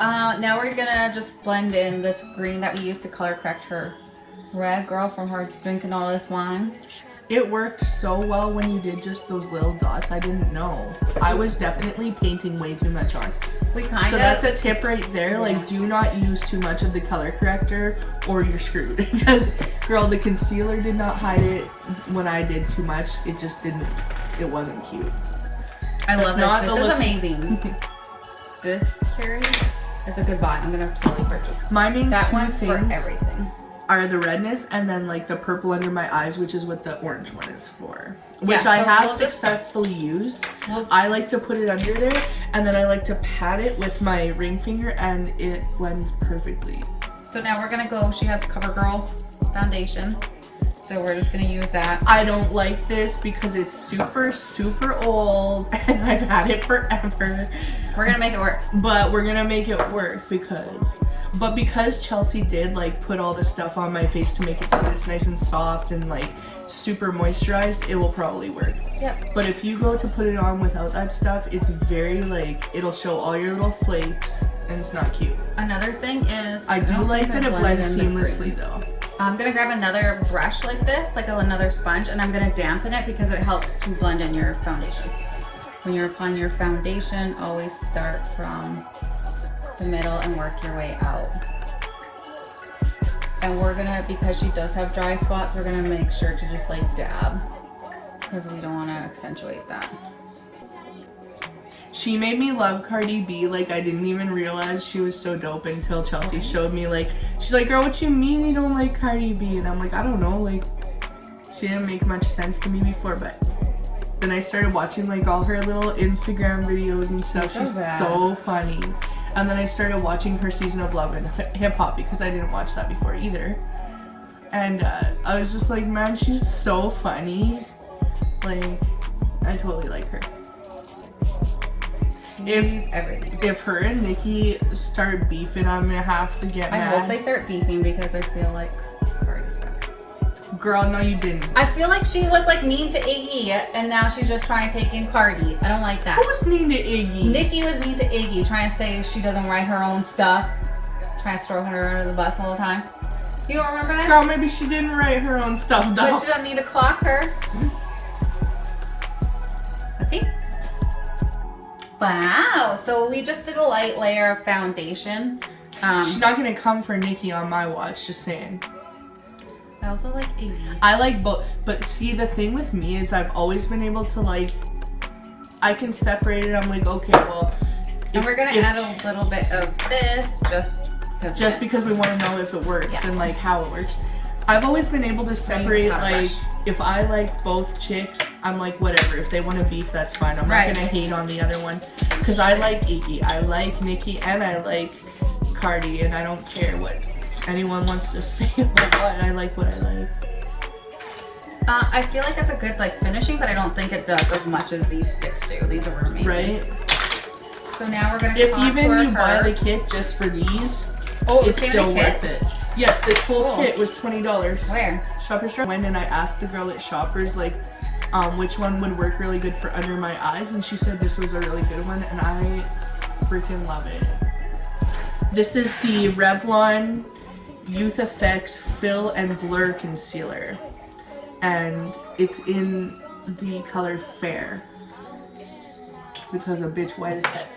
Now we're gonna just blend in this green that we used to color correct her red girl from her drinking all this wine. It worked so well when you did just those little dots. I didn't know. I was definitely painting way too much on. So that's a tip right there. Yeah. Like, do not use too much of the color corrector or you're screwed. Because, girl, the concealer did not hide it when I did too much. It just didn't. It wasn't cute. I love this. This is amazing. This, Carrie, is a good buy. I'm gonna totally purchase. My main that two one's things for everything. Are the redness and then like the purple under my eyes, which is what the orange one is for. Which yeah, I have successfully used. I like to put it under there and then I like to pat it with my ring finger and it blends perfectly. So now we're gonna go, she has CoverGirl foundation. So we're just gonna use that. I don't like this because it's super, super old and I've had it forever. We're gonna make it work. But we're gonna make it work because Chelsea did like put all this stuff on my face to make it so that it's nice and soft and like super moisturized, it will probably work. Yep. But if you go to put it on without that stuff, it's very like, it'll show all your little flakes and it's not cute. Another thing is, I do like that it blends seamlessly though. I'm gonna grab another brush like this, like another sponge, and I'm gonna dampen it because it helps to blend in your foundation. When you're applying your foundation, always start from the middle and work your way out. And we're gonna, because she does have dry spots, we're gonna make sure to just like dab because we don't want to accentuate that. She made me love Cardi B. Like, I didn't even realize she was so dope until Chelsea showed me. Like, she's like, girl, what you mean you don't like Cardi B? And I'm like, I don't know. Like, she didn't make much sense to me before, but then I started watching like all her little Instagram videos and stuff. She's so funny. And then I started watching her season of Love and Hip Hop because I didn't watch that before either. And I was just like, man, she's so funny. Like, I totally like her. If her and Nikki start beefing, I'm gonna have to get mad. I hope they start beefing because I feel like Cardi's back. Girl, no you didn't. I feel like she was like mean to Iggy and now she's just trying to take in Cardi. I don't like that. Who was mean to Iggy? Nikki was mean to Iggy, trying to say she doesn't write her own stuff. Trying to throw her under the bus all the time. You don't remember that? Girl, maybe she didn't write her own stuff though. But she doesn't need to clock her. Let's see. Wow, so we just did a light layer of foundation. She's not gonna come for Nikki on my watch, just saying. I also like Iggy. I like both, but see the thing with me is I've always been able to like, I can separate it. I'm like, okay, well. And we're gonna add a little bit of this just because we want to know if it works and like how it works. I've always been able to separate like, if I like both chicks, I'm like, whatever. If they want to beef, that's fine. I'm not gonna hate on the other one. Because I like Iggy, I like Nikki, and I like Cardi, and I don't care what anyone wants to say about what. I like what I like. I feel like that's a good like finishing, but I don't think it does as much as these sticks do. These are amazing. Right? So now we're gonna if even you buy the kit just for these, it's still worth it. Yes, this whole kit was $20. Where? Shoppers Drug. Went and I asked the girl at Shoppers like which one would work really good for under my eyes, and she said this was a really good one, and I freaking love it. This is the Revlon Youth Effects Fill and Blur Concealer, and it's in the color Fair because a bitch white as heck.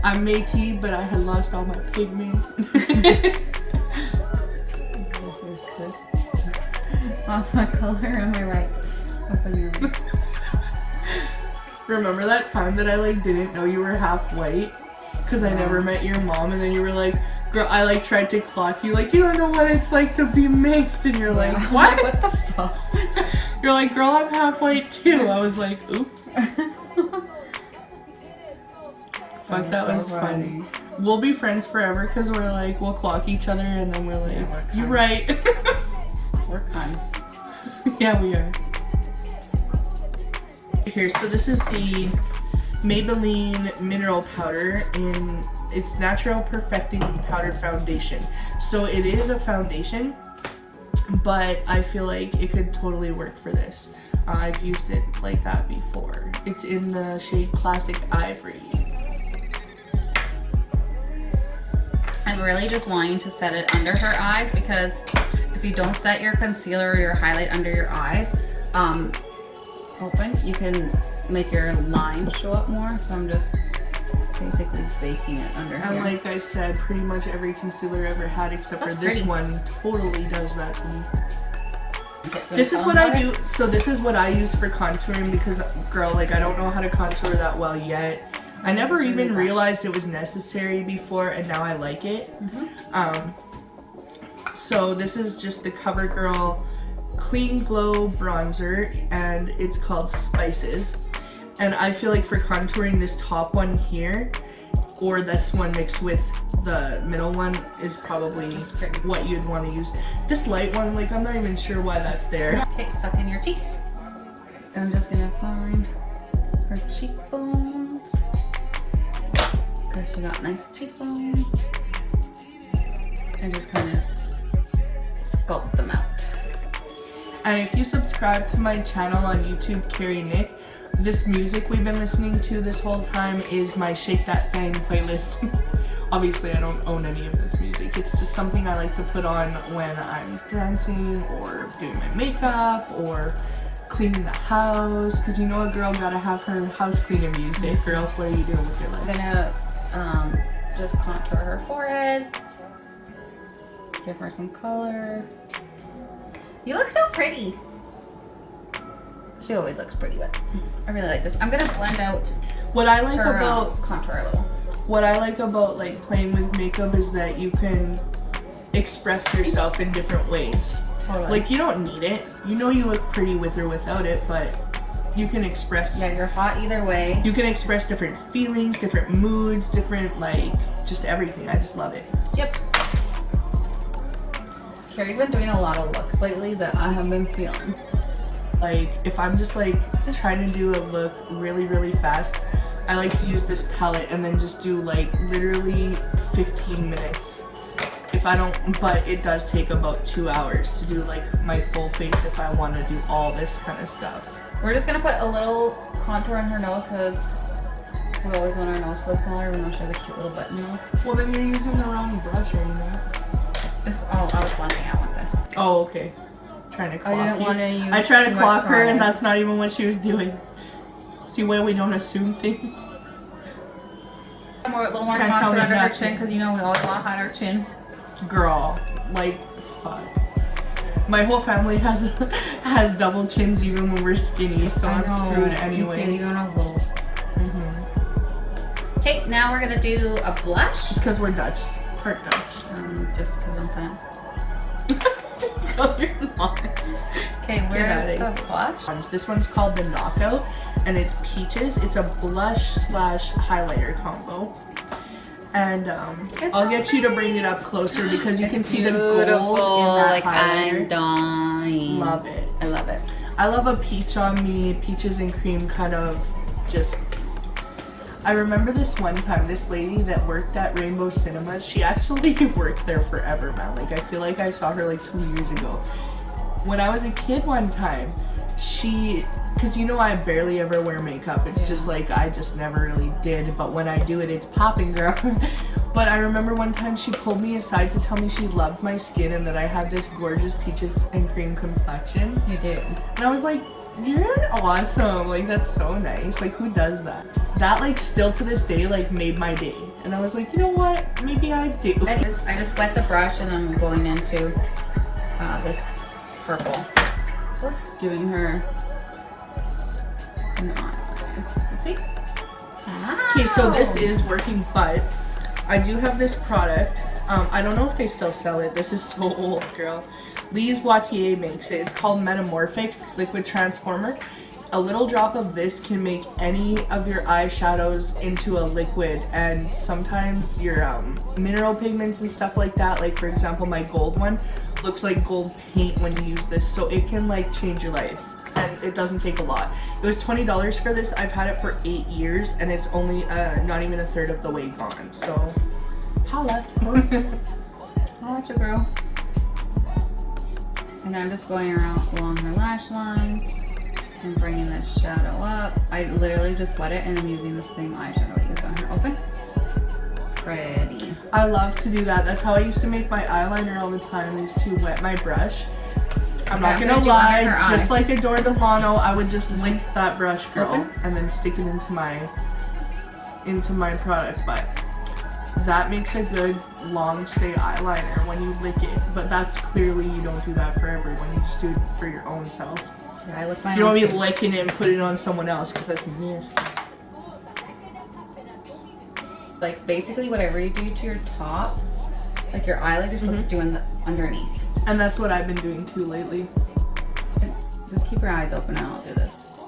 I'm Métis, but I had lost all my pigment. Lost my color on my right. Open your right. Remember that time that I like didn't know you were half white? Because I never met your mom, and then you were like, girl, I like tried to clock you, like, you don't know what it's like to be mixed, and you're like, what? What the fuck? You're like, girl, I'm half white too. I was like, oops. Fuck, that was funny. We'll be friends forever because we're like, we'll clock each other and then we're like, you're right. We're cunts. Yeah, we are. Here, so this is the Maybelline Mineral Powder in its Natural Perfecting Powder Foundation. So it is a foundation, but I feel like it could totally work for this. I've used it like that before. It's in the shade Classic Ivory. I'm really just wanting to set it under her eyes, because if you don't set your concealer or your highlight under your eyes, open, you can make your lines show up more. So I'm just basically baking it under here. And like I said, pretty much every concealer I ever had except for this one totally does that to me. This is what I do. So this is what I use for contouring, because girl, like I don't know how to contour that well yet. I never even realized it was necessary before, and now I like it. So this is just the CoverGirl Clean Glow Bronzer, and it's called Spices. And I feel like for contouring, this top one here, or this one mixed with the middle one, is probably what you'd want to use. This light one, like I'm not even sure why that's there. Okay, suck in your cheeks. I'm just gonna find her cheekbones. Because she got nice cheekbones. And just kind of sculpt them out. And if you subscribe to my channel on YouTube, Carrie Nick, this music we've been listening to this whole time is my Shake That Thing playlist. Obviously, I don't own any of this music. It's just something I like to put on when I'm dancing or doing my makeup or cleaning the house. Because you know a girl gotta have her house cleaning music, or else what are you doing with your life? I'm gonna just contour her forehead. Give her some color. You look so pretty. She always looks pretty, but I really like this. I'm gonna blend out what I like her, about contour a little. What I like about like playing with makeup is that you can express yourself in different ways. Totally. Like you don't need it. You know you look pretty with or without it, but you can express. Yeah, you're hot either way. You can express different feelings, different moods, different like just everything. I just love it. Yep. Carrie's been doing a lot of looks lately that I have been feeling. Like if I'm just like trying to do a look really, really fast, I like to use this palette and then just do like literally 15 minutes. If I don't, but it does take about 2 hours to do like my full face if I want to do all this kind of stuff. We're just gonna put a little contour on her nose because we always want our nose to look smaller. We want to show the cute little button nose. Well, then you're using the wrong brush, are you not? I was blending out with this. Oh, okay. Trying to clock I didn't want to use. I tried to too clock much her, and product. that's not even what she was doing. See why we don't assume things? A little more Can't tell contour me under her nothing. chin because you know we always want to hide our chin. Girl, like, fuck. My whole family has double chins even when we're skinny, so I'm screwed anyway. Okay, now we're gonna do a blush. Just because we're Dutch, part Dutch. Just because I'm fat. No, you're not. Okay, where's the blush? This one's called the Knockout, and it's peaches. It's a blush slash highlighter combo. And I'll get you to bring it up closer because you can see the gold in that like highlighter. I'm dying. Love it. I love it. I love a peach on me, peaches and cream kind of just. I remember this one time, this lady that worked at Rainbow Cinemas, she actually worked there forever, man. Like I feel like I saw her like 2 years ago. When I was a kid one time, because you know I barely ever wear makeup. It's just like I just never really did, but when I do it, it's popping, girl. But I remember one time she pulled me aside to tell me she loved my skin and that I had this gorgeous peaches and cream complexion. You do. And I was like, you're awesome. Like that's so nice. Like who does that? That like still to this day like made my day. And I was like, you know what? Maybe I do. I just wet the brush and I'm going into this purple. Just giving her an eyeliner. See? Okay, so this is working, but I do have this product. I don't know if they still sell it. This is so old, girl. Lise Wattier makes it. It's called Metamorphics Liquid Transformer. A little drop of this can make any of your eyeshadows into a liquid, and sometimes your mineral pigments and stuff like that, like for example my gold one looks like gold paint when you use this, so it can like change your life and it doesn't take a lot. It was $20 for this. I've had it for 8 years and it's only not even a third of the way gone, so holla. I'll let you, girl. And I'm just going around along her lash line and bringing this shadow up. I literally just wet it and I'm using the same eyeshadow I used on her. Open. pretty. I love to do that. That's how I used to make my eyeliner all the time, is to wet my brush. I'm not gonna lie, just like Adore Delano, I would just lick that brush, girl, and then stick it into my product. But that makes a good long stay eyeliner when you lick it. But that's clearly, you don't do that for everyone. You just do it for your own self. Yeah, I lick my own. You don't want to be licking it and put it on someone else, because that's nasty. Like basically whatever you do to your top, like your eyelid, you're supposed to do in the underneath. And that's what I've been doing too lately. Just keep your eyes open and I'll do this.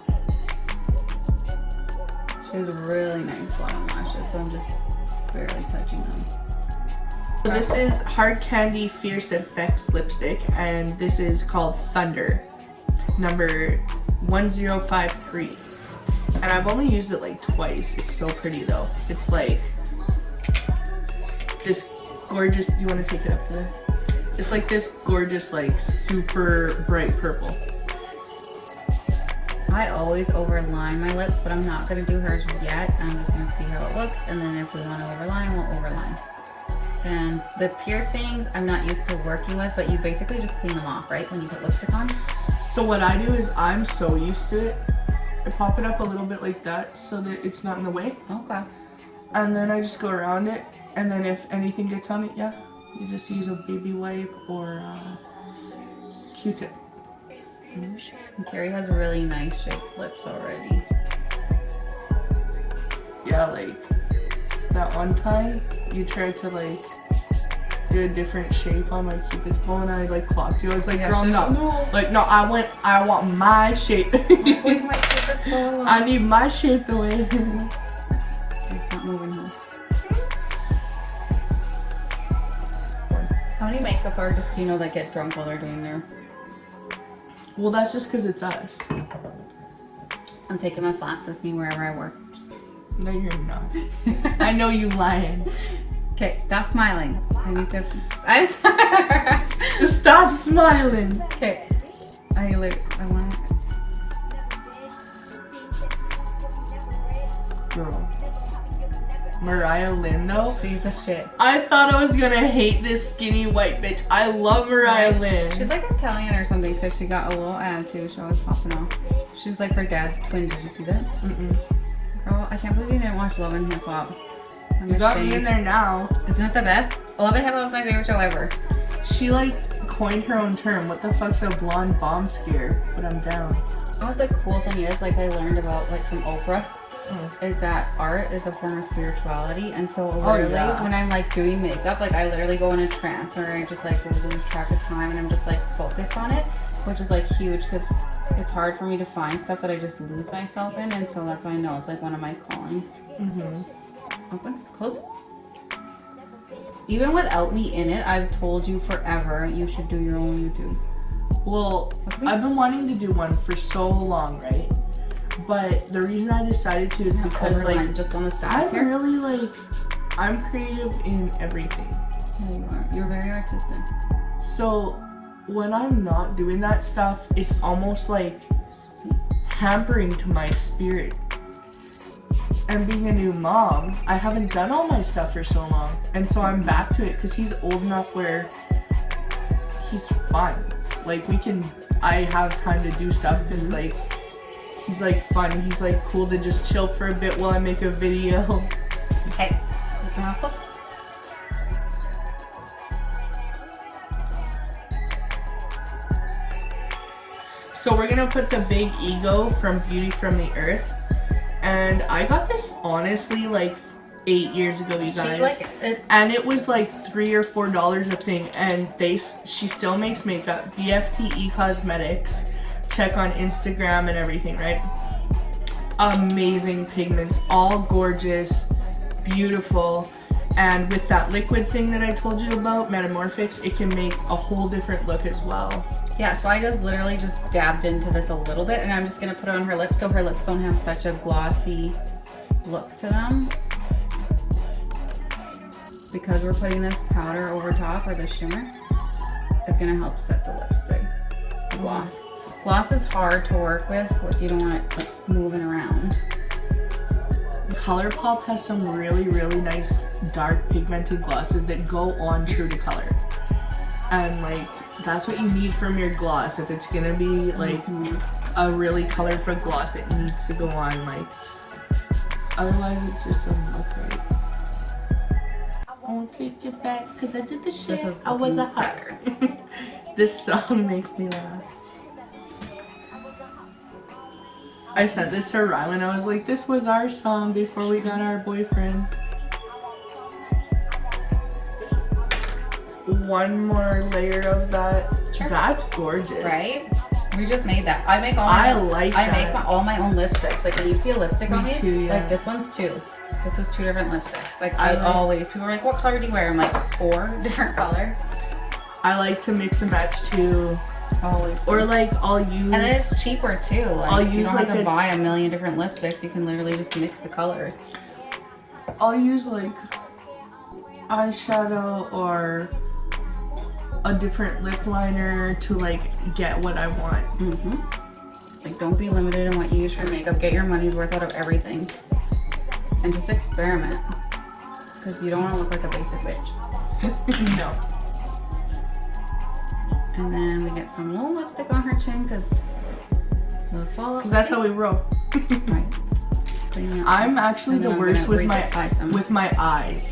She has really nice bottom lashes, so I'm just barely touching them. So this is Hard Candy Fierce Effects lipstick, and this is called Thunder, number 1053. And I've only used it like twice. It's so pretty though. It's like this gorgeous, you want to take it up there? It's like this gorgeous, like super bright purple. I always overline my lips, but I'm not going to do hers yet. I'm just going to see how it looks, and then if we want to overline, we'll overline. And the piercings, I'm not used to working with, but you basically just clean them off, right, when you put lipstick on? So what I do is, I'm so used to it, I pop it up a little bit like that so that it's not in the way. Okay. And then I just go around it, and then if anything gets on it, yeah, you just use a baby wipe or a Q-tip. And Carrie has really nice shaped lips already. Yeah, like that one time you tried to like do a different shape on my Cupid's bow and I like clocked you. I was like, girl, no. Like, no, I want my shape. Where's my Cupid's bow? I need my shape the way. It's not moving home. How many makeup artists do you know that get drunk while they're doing their... Well, that's just because it's us. I'm taking my flask with me wherever I work. No, you're not. I know you lying. Okay, stop smiling. I need to... Just stop smiling. Okay. I want to... Girl. Mariah Lynn, she's a shit. I thought I was gonna hate this skinny white bitch. I love Mariah Lynn. She's like Italian or something because she got a little attitude. She always popping off. She's like her dad's twin. Did you see that? Girl, I can't believe you didn't watch Love and Hip Hop. You got me in there now. Isn't it the best? Love and Hip Hop is my favorite show ever. She like coined her own term. What the fuck's a blonde bomb scare? But I'm down. Oh, the cool thing is, like I learned about like from Oprah. Is that art is a form of spirituality, and so literally when I'm like doing makeup, like I literally go in a trance or I just like lose track of time and I'm just like focused on it, which is like huge because it's hard for me to find stuff that I just lose myself in, and so that's why I know it's like one of my callings. Open, close. Even without me in it, I've told you forever you should do your own YouTube. Well, I've been wanting to do one for so long, right? But the reason I decided to is because like just on the sides here. Really like I'm creative in everything. Yeah, you are. You're very artistic. So when I'm not doing that stuff, it's almost like hampering to my spirit. And being a new mom, I haven't done all my stuff for so long, and so I'm back to it because he's old enough where he's fun. Like I have time to do stuff because like. He's like fun. He's like cool to just chill for a bit while I make a video. Okay, put your mouth closed. So we're gonna put the Big Ego from Beauty from the Earth, and I got this honestly like 8 years ago, you guys. And it was like $3 or $4 a thing, and she still makes makeup. BFTE Cosmetics. Check on Instagram and everything, right? Amazing pigments, all gorgeous, beautiful, and with that liquid thing that I told you about, Metamorphics, it can make a whole different look as well. Yeah, so I just literally just dabbed into this a little bit, and I'm just gonna put it on her lips so her lips don't have such a glossy look to them. Because we're putting this powder over top, or the shimmer, it's gonna help set the lipstick. Gloss. Gloss is hard to work with if you don't want it like moving around. ColourPop has some really, really nice dark pigmented glosses that go on true to color. And like, that's what you need from your gloss. If it's gonna be like a really colorful gloss, it needs to go on like, otherwise it just doesn't look right. I won't take it back because I did the shit. I was a hatter. This song makes me laugh. I sent this to Rylan. I was like, this was our song before we got our boyfriend. One more layer of that. Sure. That's gorgeous. Right? We just made that. I make all I my all my own lipsticks. Like when you see a lipstick on me, too, yeah. like this one's 2. This is 2 different lipsticks. Like I always, people are like, what color do you wear? I'm like 4 different colors. I like to mix and match too. Always. Or like I'll use. And it's cheaper too. Like I'll you use don't like have to buy a million different lipsticks. You can literally just mix the colors. I'll use like eyeshadow or a different lip liner to like get what I want. Like don't be limited in what you use for makeup. Get your money's worth out of everything. And just experiment. Because you don't want to look like a basic bitch. No. And then we get some little lipstick on her chin because the fall. Because that's how we roll. Right. I'm actually the worst with my eyes.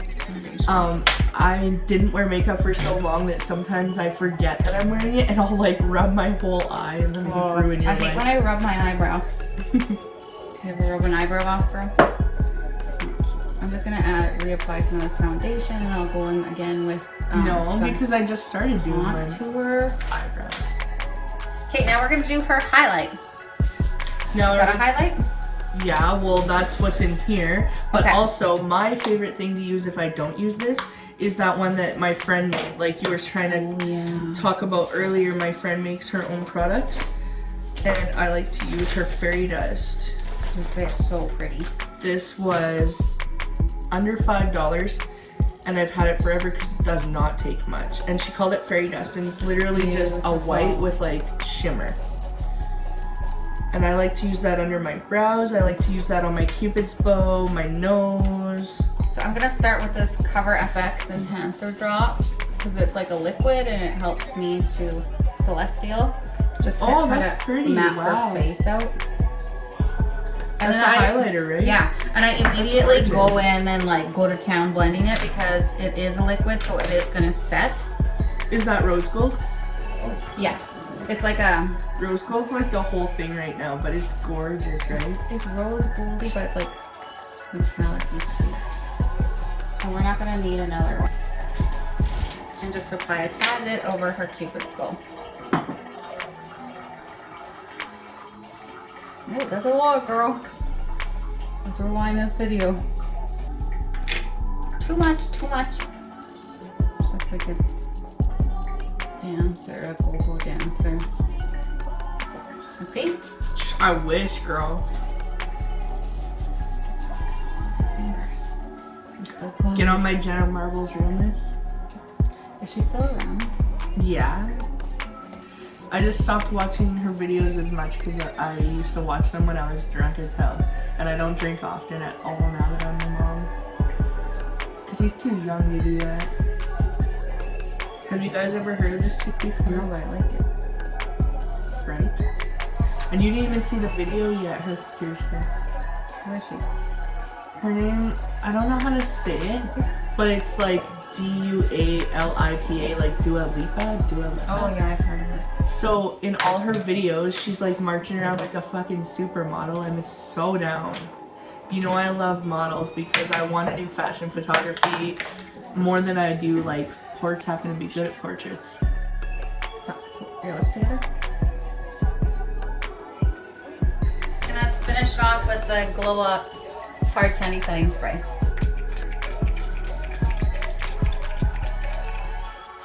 I didn't wear makeup for so long that sometimes I forget that I'm wearing it and I'll like rub my whole eye and then ruin your life. I hate when I rub my eyebrow. You ever rub an eyebrow off, bro? I'm just gonna reapply some of this foundation and I'll go in again with no, because I just started doing my eyebrows. Okay, now we're gonna do her highlight. No, got a highlight? Yeah, well that's what's in here. But also my favorite thing to use if I don't use this is that one that my friend made. Like you were trying to talk about earlier, my friend makes her own products. And I like to use her fairy dust. It's so pretty. This was under $5 and I've had it forever because it does not take much. And she called it fairy dust and it's literally just a white with like shimmer. And I like to use that under my brows. I like to use that on my cupid's bow, my nose. So I'm gonna start with this Cover FX Enhancer Drop because it's like a liquid and it helps me to celestial. Just that's pretty. Map her face out. And that's a highlighter, right? Yeah, and I immediately go in and like go to town blending it because it is a liquid, so it is gonna set. Is that rose gold? Yeah, it's like a rose gold's like the whole thing right now, but it's gorgeous, right? It's rose goldy, but it's like metallic too. So we're not gonna need another one. And just apply a tad bit over her cupid's bow. Oh, that's a lot, girl. Let's rewind this video. Too much, too much. Looks like a dancer, a vocal dancer. Okay. I wish, girl. Fingers. You're so close. Get on my Jenna Marbles realness. Is she still around? Yeah. I just stopped watching her videos as much because I used to watch them when I was drunk as hell. And I don't drink often at all now that I'm a mom. Because he's too young to do that. Have you guys ever heard of this chick before? No, but I like it. Right? And you didn't even see the video yet, her fierceness. Where is she? Her name, I don't know how to say it, but it's like D-U-A-L-I-P-A, like Dua Lipa. Oh yeah, I've heard of her. So in all her videos, she's like marching around like a fucking supermodel. I'm so down. You know I love models because I want to do fashion photography more than I do like portraits. I'm gonna be good at portraits. Your lips together. And let's finish it off with the Glow Up Hard Candy Setting Spray.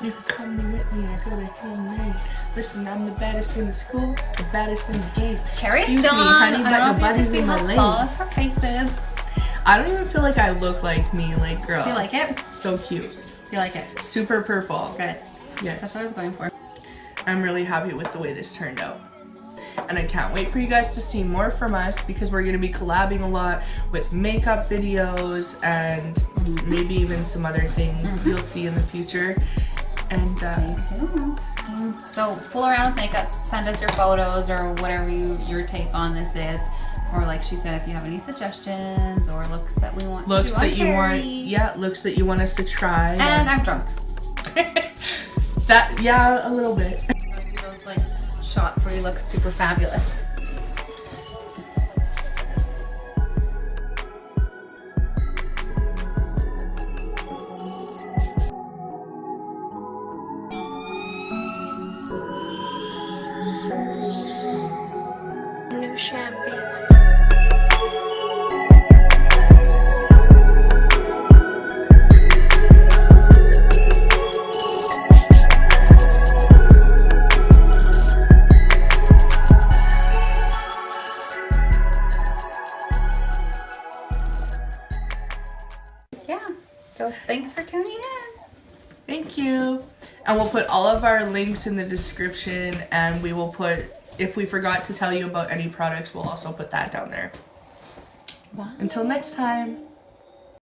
You can come with me, I gotta come in. Listen, I'm the baddest in the school, the baddest in the game. Carrie's Excuse still me, on. honey, I don't know if you can see in how my leg. flawless her face is. I don't even feel like I look like me, like girl. You like it? So cute. You like it? Super purple. Good. Yes. That's what I was going for. I'm really happy with the way this turned out. and I can't wait for you guys to see more from us because we're going to be collabing a lot with makeup videos and maybe even some other things you'll see in the future. And Me too. So fool around with makeup, send us your photos or whatever your take on this is. Or like she said, if you have any suggestions or looks that we want looks to do that you want, yeah, looks that you want us to try. And I'm drunk. That, yeah, a little bit. Those like shots where you look super fabulous. Newsham Beats. Yeah. So thanks for tuning in. Thank you. And we'll put all of our links in the description, and we will put, if we forgot to tell you about any products, we'll also put that down there. Bye. Until next time.